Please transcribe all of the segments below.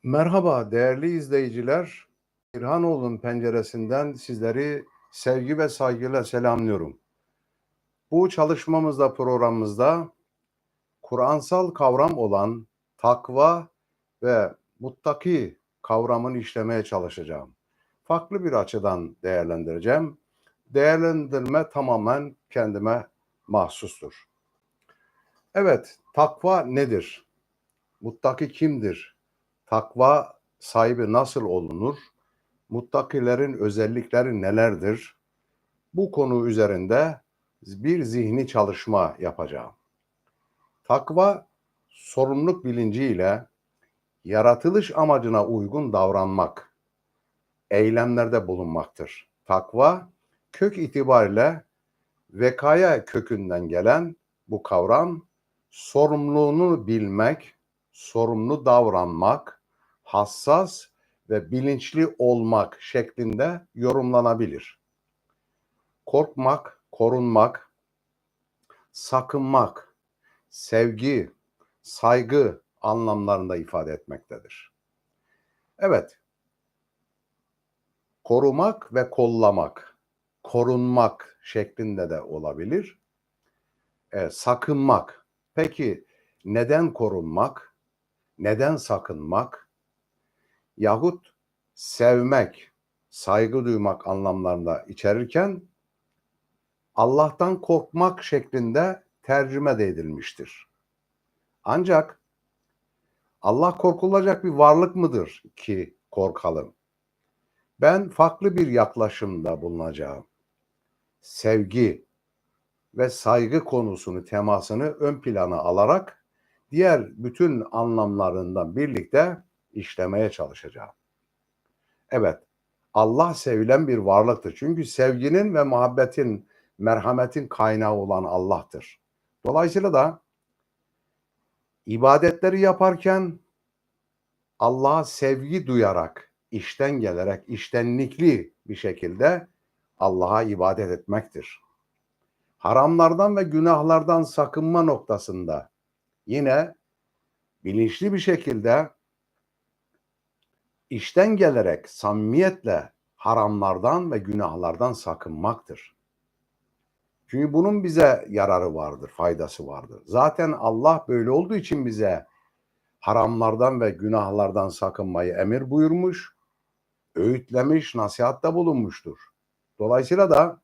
Merhaba değerli izleyiciler. İrhanoğlu'nun penceresinden sizleri sevgi ve saygıyla selamlıyorum. Bu çalışmamızda, programımızda Kur'ansal kavram olan takva ve muttaki kavramını işlemeye çalışacağım. Farklı bir açıdan değerlendireceğim. Değerlendirme tamamen kendime mahsustur. Evet, takva nedir? Muttaki kimdir? Takva sahibi nasıl olunur? Muttakilerin özellikleri nelerdir? Bu konu üzerinde bir zihni çalışma yapacağım. Takva, sorumluluk bilinciyle yaratılış amacına uygun davranmak, eylemlerde bulunmaktır. Takva, kök itibariyle vekaya kökünden gelen bu kavram, sorumluluğunu bilmek, sorumlu davranmak, hassas ve bilinçli olmak şeklinde yorumlanabilir. Korkmak, korunmak, sakınmak, sevgi, saygı anlamlarında ifade etmektedir. Evet, korumak ve kollamak, korunmak şeklinde de olabilir. Sakınmak. Peki neden korunmak? Neden sakınmak? Yahut sevmek, saygı duymak anlamlarında içerirken Allah'tan korkmak şeklinde tercüme de edilmiştir. Ancak Allah korkulacak bir varlık mıdır ki korkalım? Ben farklı bir yaklaşımda bulunacağım. Sevgi ve saygı konusunu, temasını ön plana alarak diğer bütün anlamlarından birlikte işlemeye çalışacağım. Evet, Allah sevilen bir varlıktır. Çünkü sevginin ve muhabbetin, merhametin kaynağı olan Allah'tır. Dolayısıyla da ibadetleri yaparken Allah'a sevgi duyarak, içten gelerek, içtenlikli bir şekilde Allah'a ibadet etmektir. Haramlardan ve günahlardan sakınma noktasında yine bilinçli bir şekilde içten gelerek, samimiyetle haramlardan ve günahlardan sakınmaktır. Çünkü bunun bize yararı vardır, faydası vardır. Zaten Allah böyle olduğu için bize haramlardan ve günahlardan sakınmayı emir buyurmuş, öğütlemiş, nasihatta bulunmuştur. Dolayısıyla da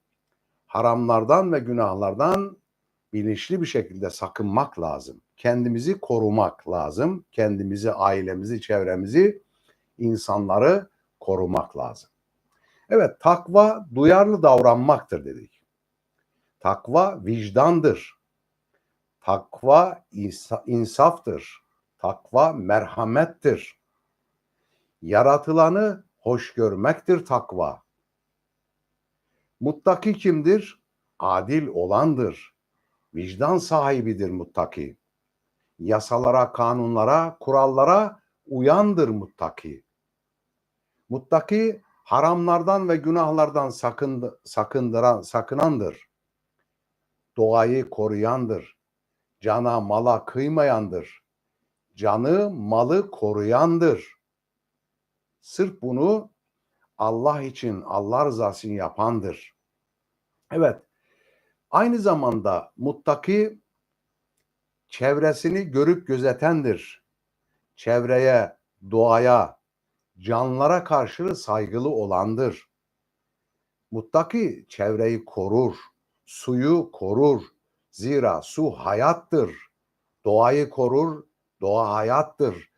haramlardan ve günahlardan bilinçli bir şekilde sakınmak lazım. Kendimizi korumak lazım. Kendimizi, ailemizi, çevremizi, insanları korumak lazım. Evet, takva duyarlı davranmaktır dedik. Takva vicdandır. Takva insaftır. Takva merhamettir. Yaratılanı hoş görmektir takva. Muttaki kimdir? Adil olandır. Vicdan sahibidir muttaki. Yasalara, kanunlara, kurallara uyandır muttaki. Muttaki haramlardan ve günahlardan sakınandır. Doğayı koruyandır. Cana, mala kıymayandır. Canı, malı koruyandır. Sırf bunu Allah için, Allah rızası için yapandır. Evet, aynı zamanda muttaki çevresini görüp gözetendir. Çevreye, doğaya, canlılara karşı saygılı olandır. Muttaki çevreyi korur, suyu korur. Zira su hayattır. Doğayı korur, doğa hayattır.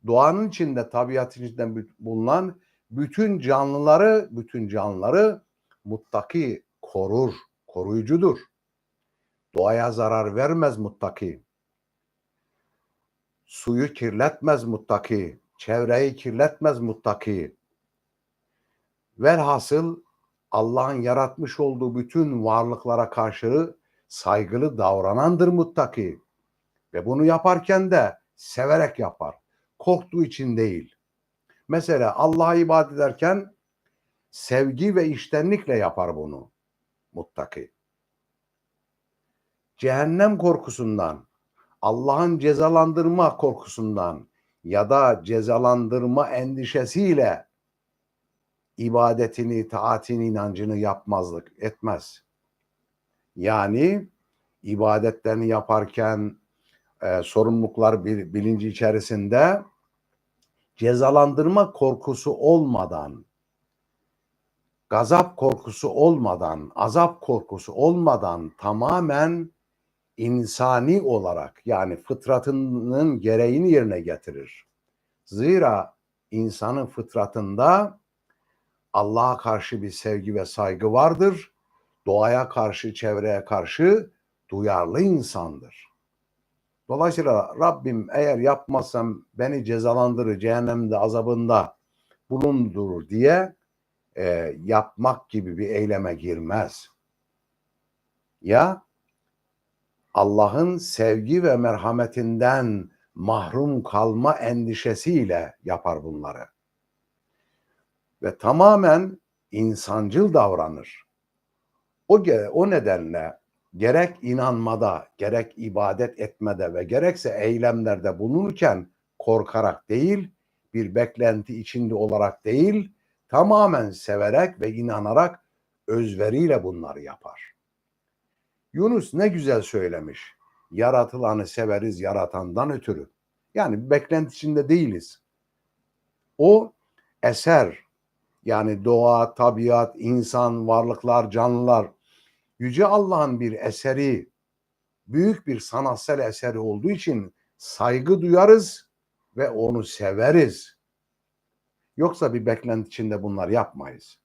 Doğanın içinde, tabiatın içinde bulunan bütün canlıları muttaki korur, koruyucudur. Doğaya zarar vermez muttaki. Suyu kirletmez muttaki. Çevreyi kirletmez muttaki. Velhasıl Allah'ın yaratmış olduğu bütün varlıklara karşı saygılı davranandır muttaki. Ve bunu yaparken de severek yapar. Korktuğu için değil. Mesela Allah'a ibadet ederken sevgi ve içtenlikle yapar bunu muttaki. Cehennem korkusundan, Allah'ın cezalandırma korkusundan, ya da cezalandırma endişesiyle ibadetini, taatini, inancını yapmazlık etmez. Yani ibadetlerini yaparken sorumluluklar bilinci içerisinde cezalandırma korkusu olmadan, gazap korkusu olmadan, azap korkusu olmadan tamamen insani olarak yani fıtratının gereğini yerine getirir. Zira insanın fıtratında Allah'a karşı bir sevgi ve saygı vardır. Doğaya karşı, çevreye karşı duyarlı insandır. Dolayısıyla Rabbim eğer yapmazsam beni cezalandırır, cehennemde azabında bulundurur diye yapmak gibi bir eyleme girmez. Ya Allah'ın sevgi ve merhametinden mahrum kalma endişesiyle yapar bunları. Ve tamamen insancıl davranır. O nedenle gerek inanmada, gerek ibadet etmede ve gerekse eylemlerde bulunurken korkarak değil, bir beklenti içinde olarak değil, tamamen severek ve inanarak özveriyle bunları yapar. Yunus ne güzel söylemiş. Yaratılanı severiz yaratandan ötürü. Yani bir beklenti içinde değiliz. O eser, yani doğa, tabiat, insan, varlıklar, canlılar, Yüce Allah'ın bir eseri, büyük bir sanatsal eseri olduğu için saygı duyarız ve onu severiz. Yoksa bir beklenti içinde bunlar yapmayız.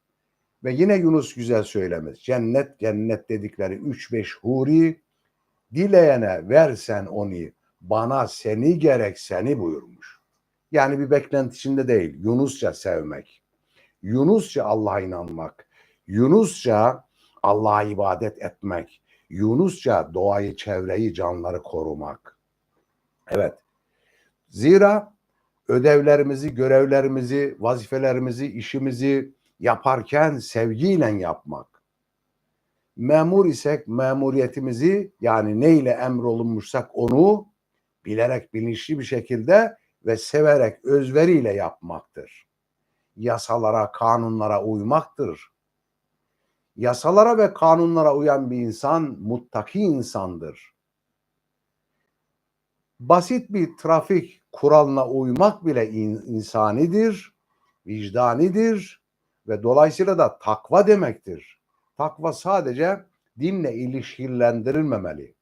Ve yine Yunus güzel söylemiş. Cennet cennet dedikleri 3-5 huri, dileyene versen onu, bana seni gerek seni buyurmuş. Yani bir beklenti içinde değil, Yunusça sevmek, Yunusça Allah'a inanmak, Yunusça Allah'a ibadet etmek, Yunusça doğayı, çevreyi, canlıları korumak. Evet, zira ödevlerimizi, görevlerimizi, vazifelerimizi, işimizi yaparken sevgiyle yapmak. Memur isek memuriyetimizi yani neyle emrolunmuşsak onu bilerek bilinçli bir şekilde ve severek özveriyle yapmaktır. Yasalara, kanunlara uymaktır. Yasalara ve kanunlara uyan bir insan muttaki insandır. Basit bir trafik kuralına uymak bile insanidir, vicdanidir ve dolayısıyla da takva demektir. Takva sadece dinle ilişkilendirilmemeli.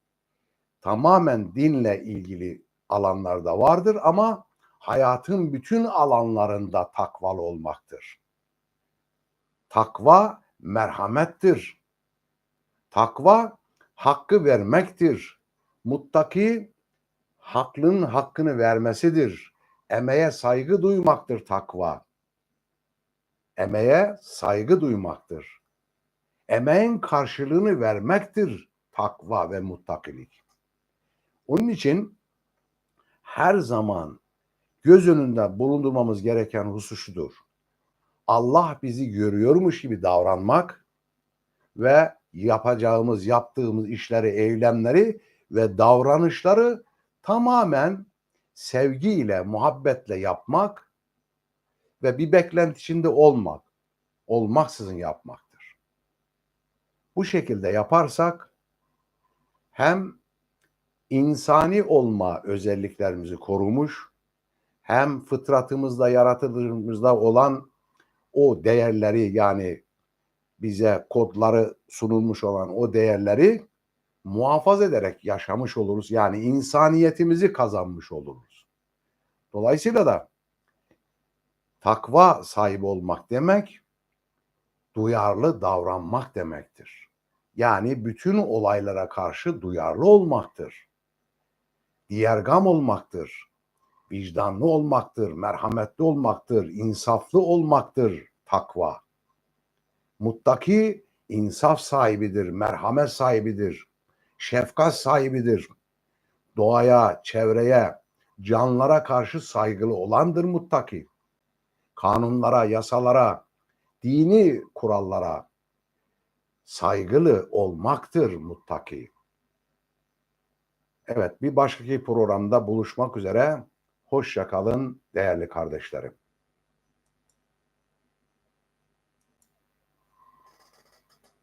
Tamamen dinle ilgili alanlarda vardır ama hayatın bütün alanlarında takvalı olmaktır. Takva merhamettir. Takva hakkı vermektir. Muttaki haklının hakkını vermesidir. Emeğe saygı duymaktır takva. Emeğe saygı duymaktır. Emeğin karşılığını vermektir takva ve muttakilik. Onun için her zaman göz önünde bulundurmamız gereken husus şudur. Allah bizi görüyormuş gibi davranmak ve yaptığımız işleri, eylemleri ve davranışları tamamen sevgiyle, muhabbetle yapmak ve bir beklenti içinde olmaksızın yapmaktır. Bu şekilde yaparsak hem insani olma özelliklerimizi korumuş, hem fıtratımızda, yaratılışımızda olan o değerleri yani bize kodları sunulmuş olan o değerleri muhafaza ederek yaşamış oluruz. Yani insaniyetimizi kazanmış oluruz. Dolayısıyla da takva sahibi olmak demek, duyarlı davranmak demektir. Yani bütün olaylara karşı duyarlı olmaktır. Diyergam olmaktır. Vicdanlı olmaktır, merhametli olmaktır, insaflı olmaktır takva. Muttaki insaf sahibidir, merhamet sahibidir, şefkat sahibidir. Doğaya, çevreye, canlılara karşı saygılı olandır muttaki. Kanunlara, yasalara, dini kurallara saygılı olmaktır muttaki. Evet, bir başka programda buluşmak üzere. Hoşça kalın değerli kardeşlerim.